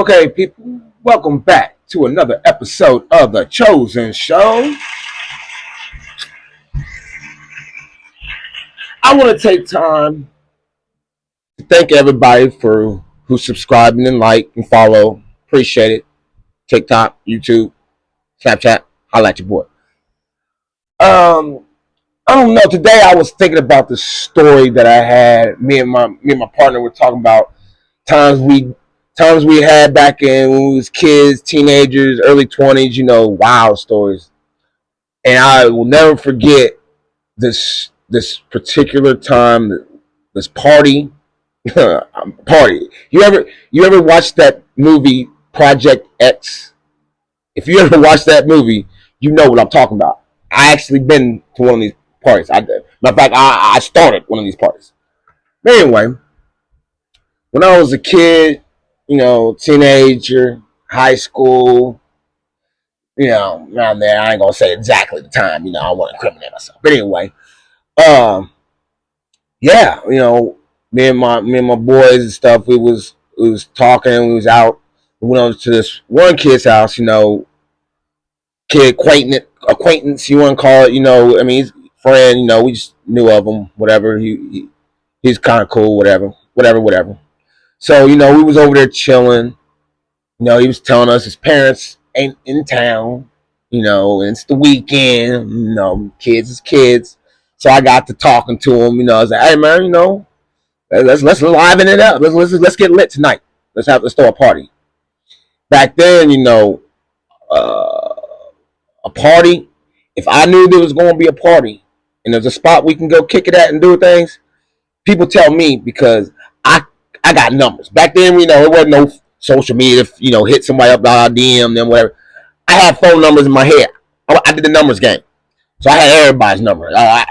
Okay, people, welcome back to another episode of The Chosen Show. I want to take time to thank everybody for who's subscribing and like and follow. Appreciate it. TikTok, YouTube, Snapchat, holla at your boy. Um, I don't know. Today I was thinking about the story that I had. Me and my partner were talking about times we times we had back in when we was kids, teenagers, early 20s. Wild stories. And I will never forget this particular time, this party. Party. You ever watched that movie Project X? If you ever watched that movie, you know what I'm talking about. I actually been to one of these parties. Matter of fact, I started one of these parties. But anyway, when I was a kid, teenager, high school, around there, I ain't gonna say exactly the time. I don't want to incriminate myself. But anyway, um, yeah, me and my boys and stuff. We was talking. We was out. We went over to this one kid's house. Kid acquaintance. You want to call it? I mean, he's friend. We just knew of him. Whatever. He's kind of cool. Whatever. So we was over there chilling. He was telling us his parents ain't in town. And it's the weekend. Kids is kids. So I got to talking to him. I was like, hey man, let's liven it up. Let's get lit tonight. Let's throw a party. Back then, uh, a party. If I knew there was going to be a party and there's a spot we can go kick it at and do things, people tell me because I I got numbers. Back then, it wasn't no social media. Hit somebody up, DM them, whatever. I had phone numbers in my head. I did the numbers game, so I had everybody's number. And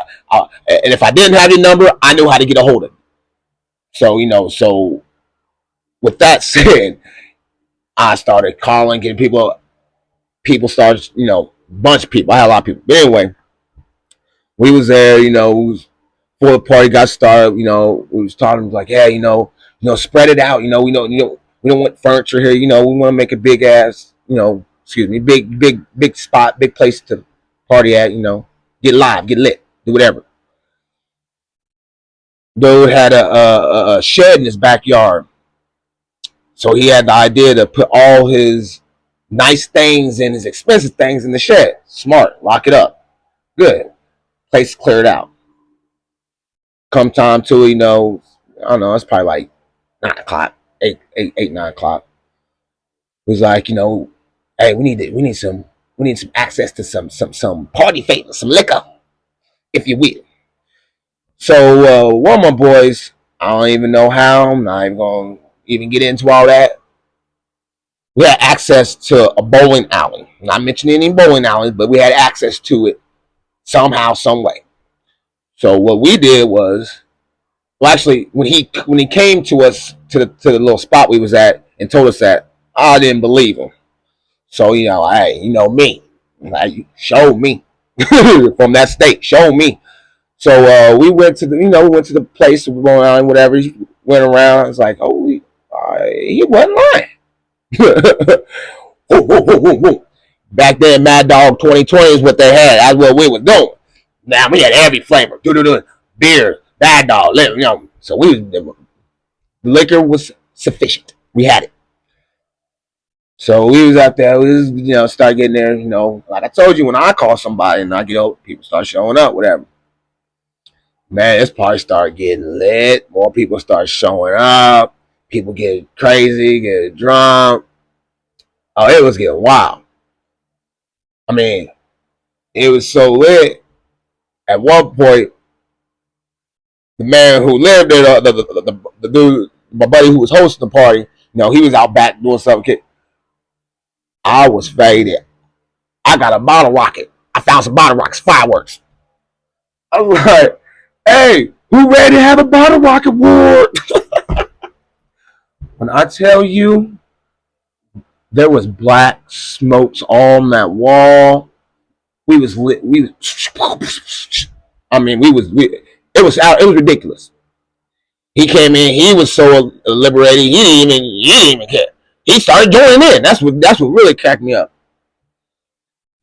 if I didn't have your number, I knew how to get a hold of it. So with that said, I started calling, getting people. People started, bunch of people. I had a lot of people. But anyway, we was there. We was before the party got started. We was talking like, yeah, spread it out. We don't want furniture here. We want to make a big ass, excuse me, big spot, big place to party at. Get live, get lit, do whatever. Dude had a shed in his backyard. So he had the idea to put all his nice things and his expensive things in the shed. Smart. Lock it up. Good. Place cleared out. Come time to, I don't know, it's probably like 9 o'clock, 9 o'clock. It was like, hey, we need some access to some party favors, some liquor, if you will. So one of my boys, I don't even know how, I'm not even gonna even get into all that. We had access to a bowling alley. I'm not mentioning any bowling alleys, but we had access to it somehow, some way. So what we did was, well, actually, when he came to us to the little spot we was at and told us that, I didn't believe him. So hey, me, like, show me from that state, show me. So we went to the place, we went around, whatever. He went around. It's like, oh, he wasn't lying. Back then, Mad Dog 2020 is what they had. That's what we was doing. Now we had every flavor, beer, Mad Dog, So the liquor was sufficient. We had it. So we was out there. We was, start getting there. Like I told you, when I call somebody and I get out, people start showing up, whatever. Man, this party started getting lit. More people start showing up. People get crazy, get drunk. Oh, it was getting wild. I mean, it was so lit. At one point, the man who lived there, the dude, my buddy who was hosting the party, he was out back doing something. I was faded. I got a bottle rocket. I found some bottle rockets, fireworks. I was like, hey, who ready to have a bottle rocket war? When I tell you, there was black smokes on that wall. We was lit. I mean, it was ridiculous. He came in. He was so liberated. He didn't even care. he started joining in. That's what really cracked me up.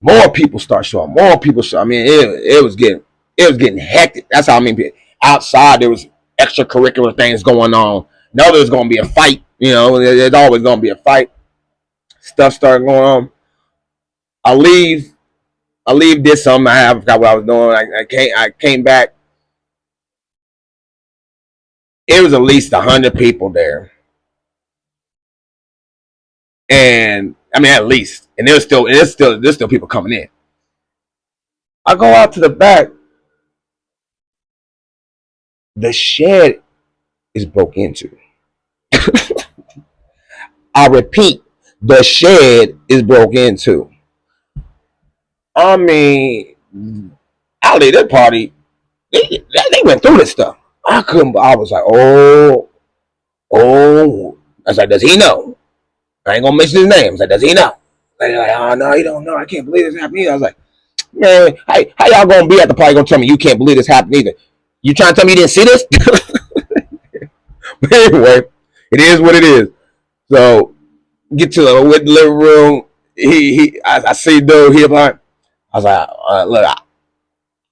More people start showing. More people show. I mean, it was getting hectic. That's how I mean. Outside there was extracurricular things going on. Know there's going to be a fight. There's always going to be a fight. Stuff started going on. I leave. Did something. I forgot what I was doing. I came back. It was at least 100 people there, and I mean at least. And there's still people coming in. I go out to the back. The shed is broke into. I repeat, the shed is broke into. I mean, I leave that party. They went through this stuff. I couldn't. I was like, oh. I was like, does he know? I ain't gonna mention his name. I was like, does he know? They're like, oh no, he don't know. I can't believe this happened either. I was like, man, how y'all gonna be at the party gonna tell me you can't believe this happened either? You trying to tell me you didn't see this? But anyway, it is what it is. So get to the living room. I see dude. He like, I was like, look,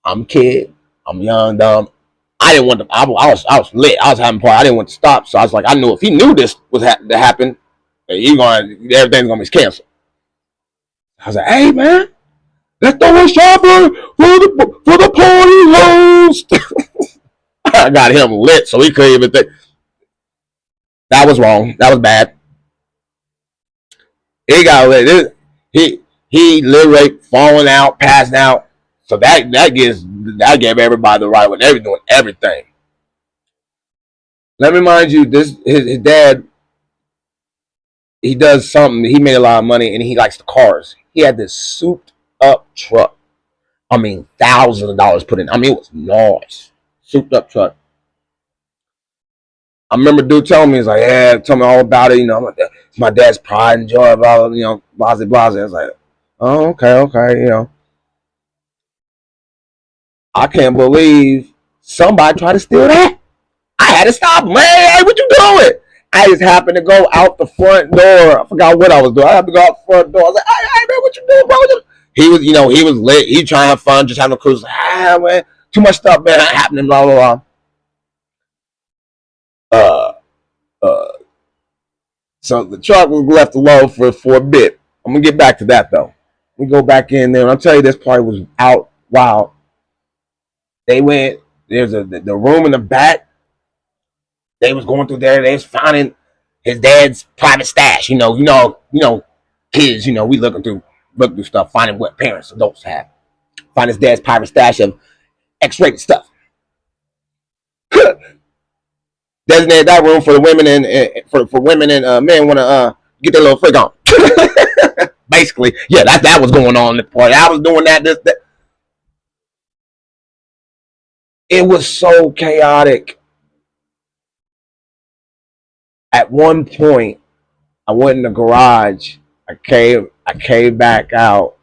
I'm a kid. I'm young, dumb. I didn't want to. I was lit. I was having a party. I didn't want to stop. So I was like, I knew if he knew this was to happen, everything's gonna be canceled. I was like, hey man, let's throw a shot for the party host. I got him lit, so he couldn't even think. That was wrong. That was bad. He got lit. He literally falling out, passing out. So that gave everybody the right when they were doing everything. Let me remind you, his dad, he does something. He made a lot of money and he likes the cars. He had this souped up truck. I mean, thousands of dollars put in. I mean, it was nice. Souped up truck. I remember dude telling me, he's like, yeah, tell me all about it. It's my dad's pride and joy, blah, blah, blah. I was like, oh, okay. I can't believe somebody tried to steal that. I had to stop him. Hey, what you doing? I just happened to go out the front door. I forgot what I was doing. I had to go out the front door. I was like, hey, man, what you doing, bro? He was lit. He trying to have fun, just having a cruise. Man, too much stuff, man, happening, blah, blah, blah. So the truck was left alone for a bit. I'm going to get back to that, though. We go back in there, and I'll tell you, this party was out wild. They went, there's the room in the back. They was going through there. They was finding his dad's private stash. Kids. We look through stuff, finding what parents, adults have. Find his dad's private stash of X-rated stuff. Designated that room for the women and for women and men want to get their little freak on. Basically, yeah, that was going on at the party. I was doing that. It was so chaotic. At one point, I went in the garage. I came back out.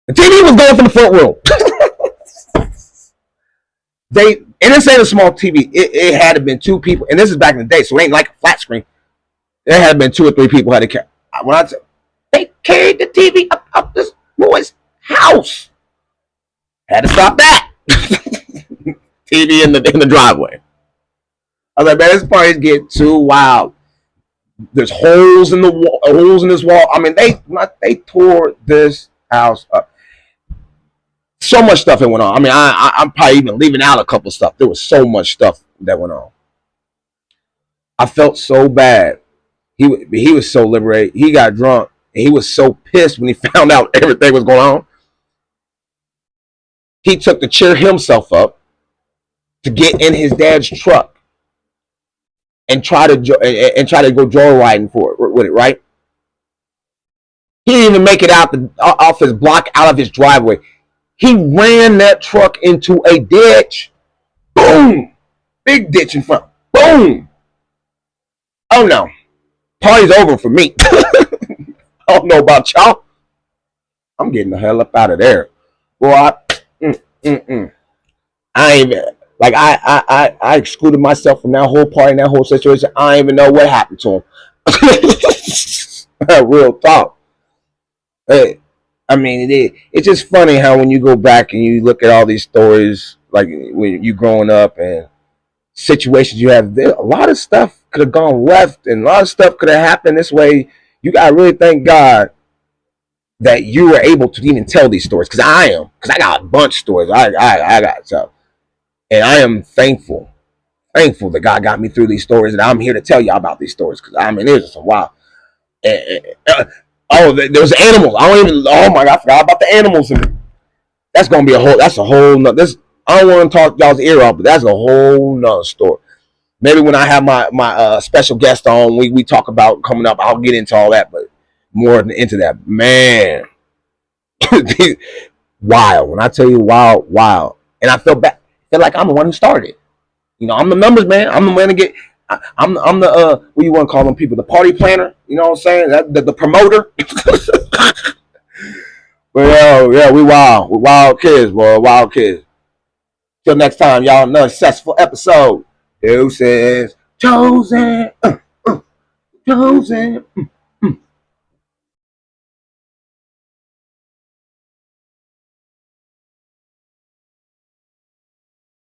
The TV was going from the front room. And this ain't a small TV. It had to been two people, and this is back in the day, so it ain't like a flat screen. There had been 2 or 3 people had to carry. They carried the TV up this boy's house. Had to stop that. TV in the driveway. I was like, man, this party's getting too wild. There's holes in the wall, holes in this wall. I mean, they tore this house up. So much stuff that went on. I mean, I'm probably even leaving out a couple of stuff. There was so much stuff that went on. I felt so bad. He was so liberated. He got drunk, and he was so pissed when he found out everything was going on. He took to cheer himself up to get in his dad's truck and try to go joyriding with it, right? He didn't even make it off his block, out of his driveway. He ran that truck into a ditch. Boom! Big ditch in front. Boom! Oh no. Party's over for me. I don't know about y'all. I'm getting the hell up out of there. Boy, I ain't even, like, I excluded myself from that whole party and that whole situation. I don't even know what happened to him. Real talk. Hey, I mean, it's just funny how when you go back and you look at all these stories, like when you growing up and situations you have, there, a lot of stuff could have gone left, and a lot of stuff could have happened this way. You gotta really thank God that you were able to even tell these stories, because I got a bunch of stories. I got stuff, and I am thankful that God got me through these stories, and I'm here to tell y'all about these stories because I mean, there's some wild. Oh, there's animals. I don't even. Oh my God, I forgot about the animals. That's gonna be a whole. That's a whole. This I don't want to talk y'all's ear off, but that's a whole nother story. Maybe when I have my special guest on, we talk about coming up. I'll get into all that, but more into that, man. Wild. When I tell you wild, wild, and I feel like I'm the one who started. You know, I'm the numbers man. I'm the man to get. I'm the what you want to call them people? The party planner. You know what I'm saying? The promoter. But yeah, we wild kids, boy, wild kids. Till next time, y'all. Another successful episode. Deuces, chosen, chosen.